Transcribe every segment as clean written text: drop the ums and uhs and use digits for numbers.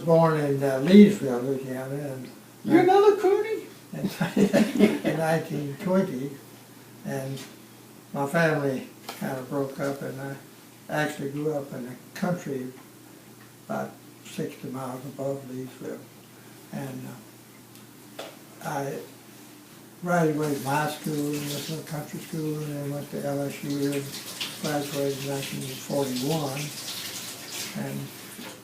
born in Leesville, Louisiana, and You're another Cooney? in 1920, and my family kind of broke up, and I actually grew up in the country about 60 miles above Leesville. And I graduated from high school and went to a country school, and then went to LSU and graduated in 1941, and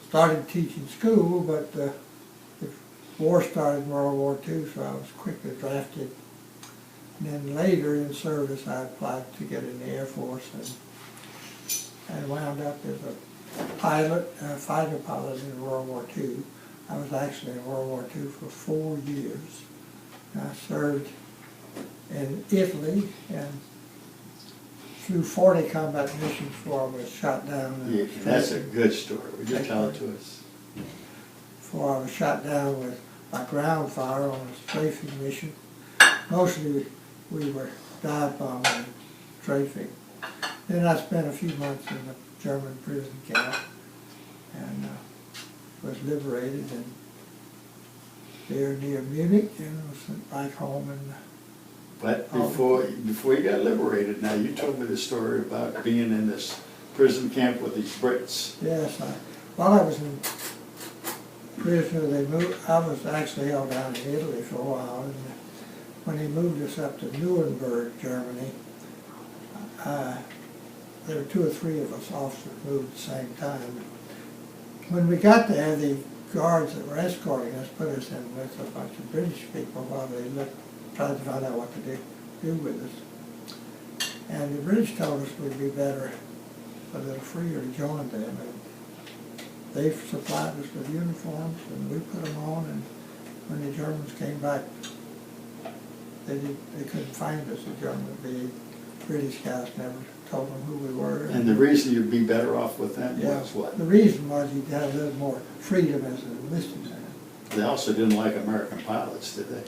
started teaching school, but the war started in World War II, so I was quickly drafted. And then later in service, I applied to get in the Air Force, and wound up as a pilot, a fighter pilot in World War II. I was actually in World War II for 4 years. And I served in Italy and through 40 combat missions before I was shot down. Yeah, that's a good story. Would you tell it to us? Before I was shot down by ground fire on a strafing mission. Mostly we were dive bombing and strafing. Then I spent a few months in a German prison camp and was liberated and there near Munich, and was sent back home. And But before you got liberated, now you told me the story about being in this prison camp with these Brits. yes, while I was in prison, I was actually held down in Italy for a while, and when they moved us up to Nuremberg, Germany, there were 2 or 3 of us officers moved at the same time. When we got there, the guards that were escorting us put us in with a bunch of British people while they tried to find out what to do with us. And the British told us we'd be better, a little freer to join them. And they supplied us with uniforms, and we put them on, and when the Germans came back, they couldn't find us. The British guys never told them who we were. And the reason you'd be better off with them was what? The reason was you'd have a little more freedom as an enlisted man. They also didn't like American pilots, did they?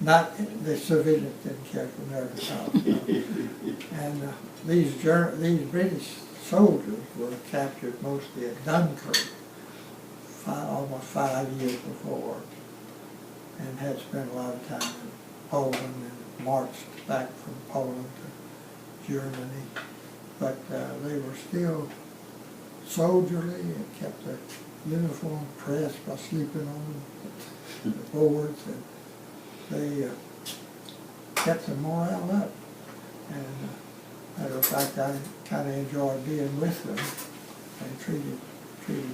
Not the civilians didn't care for American pilots. And these British soldiers were captured mostly at Dunkirk, almost 5 years before, and had spent a lot of time in Poland and marched back from Poland to Germany. But they were still soldierly and kept their uniform pressed by sleeping on the boards, and they kept the morale up. And matter of fact, I kind of enjoyed being with them. They treated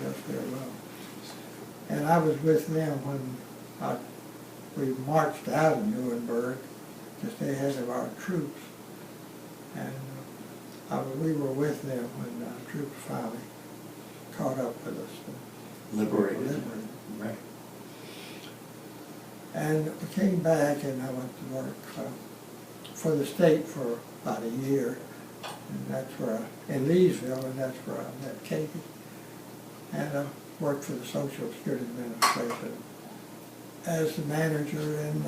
us very well. And I was with them when we marched out of Nuremberg, just ahead of our troops. And we were with them when troops finally caught up with us. Liberated. Right. And we came back, and I went to work for the state for about a year, and that's where in Leesville, and that's where I met Katie. And I worked for the Social Security Administration as the manager in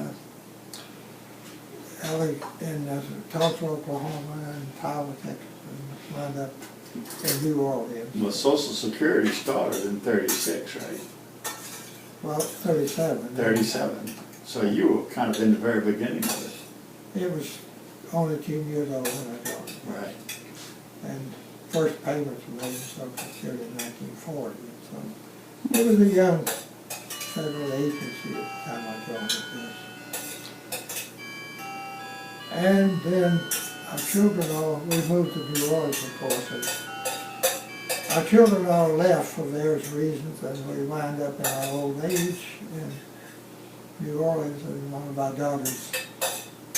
Tulsa, Oklahoma, and Tyler, Texas, and wound up in New Orleans. Well, Social Security started in 36, right? Well, 37. 37. So you were kind of in the very beginning of it. It was only 10 years old when I joined. Right. And first payments were made in Social Security in 1940. So it was a young federal agency at the time I joined this. And then our children we moved to New Orleans, of course, and our children all left for various reasons, and we wound up in our old age in New Orleans, and one of our daughters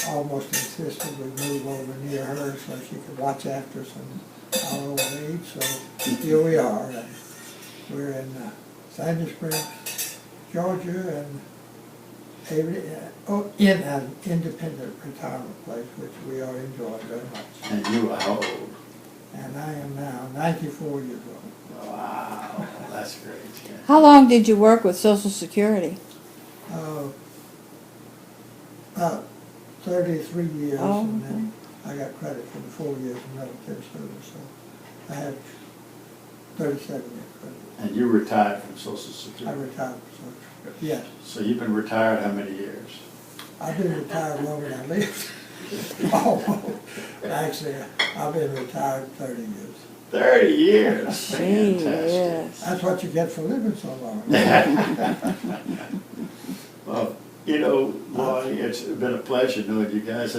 almost insisted we move over near her so she could watch after us in our old age. So here we are. And we're in Sandy Springs, Georgia, and in an independent retirement place, which we are enjoying very much. And you were how old? And I am now 94 years old. Wow, that's great. Yeah. How long did you work with Social Security? About 33 years, Oh, and then I got credit for the 4 years in military service, so I have 37 years credit. And you retired from Social I Security? retired from Social, yes. So you've been retired how many years? I've been retired longer than I lived. Almost. Actually, I've been retired 30 years. 30 years. Gee, Fantastic. yes. That's what you get for living so long. Well, you know, Loye, it's been a pleasure knowing you guys.